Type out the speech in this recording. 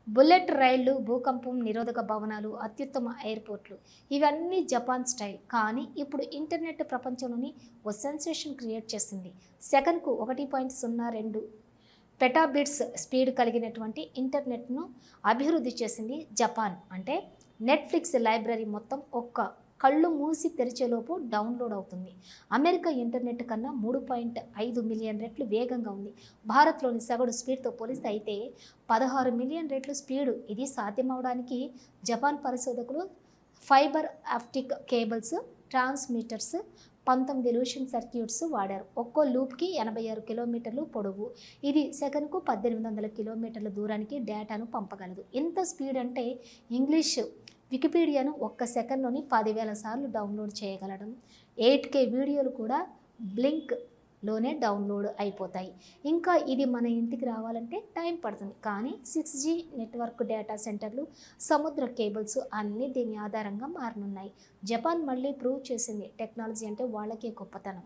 Bullet రైళ్లు, భూకంపం నిరోధక భవనాలు, అత్యుత్తమ ఎయిర్‌పోర్ట్‌లు ఇవన్నీ జపాన్ స్టైల్. కానీ ఇప్పుడు ఇంటర్నెట్ ప్రపంచంలోని ఓ సెన్సేషన్ క్రియేట్ చేసింది. సెకనుకు 1.02 పెటాబిట్స్ స్పీడ్ కలిగినటువంటి ఇంటర్నెట్‌ను అభివృద్ధి చేసింది జపాన్. అంటే నెట్‌ఫ్లిక్స్ లైబ్రరీ మొత్తం ఒక్క కళ్ళు మూసి తెరిచేలోపు డౌన్‌లోడ్ అవుతుంది. అమెరికా ఇంటర్నెట్ కన్నా 3.5 మిలియన్ రెట్లు వేగంగా ఉంది. భారత్‌లోని సగటు స్పీడ్‌తో పోలిస్తే అయితే 16 మిలియన్ రెట్లు స్పీడు. ఇది సాధ్యమవడానికి జపాన్ పరిశోధకులు fibre optic cables, transmitters, 19 lotion circuits వాడారు. ఒక్కో లూప్‌కి 86 కిలోమీటర్లు పొడవు. ఇది సెకనుకు 1800 కిలోమీటర్ల దూరానికి డేటాను పంపగలదు. ఇంత స్పీడ్ అంటే ఇంగ్లీష్ వికీపీడియాను ఒక్క సెకన్‌లోని 10,000 సార్లు డౌన్‌లోడ్ చేయగలడం. 8K వీడియోలు కూడా బ్లింక్‌లోనే డౌన్‌లోడ్ అయిపోతాయి. ఇంకా ఇది మన ఇంటికి రావాలంటే టైం పడుతుంది. కానీ 6G నెట్వర్క్, డేటా సెంటర్లు, సముద్ర కేబుల్స్ అన్నీ దీని ఆధారంగా మారనున్నాయి. జపాన్ మళ్ళీ ప్రూవ్ చేసింది టెక్నాలజీ అంటే వాళ్ళకే గొప్పతనం.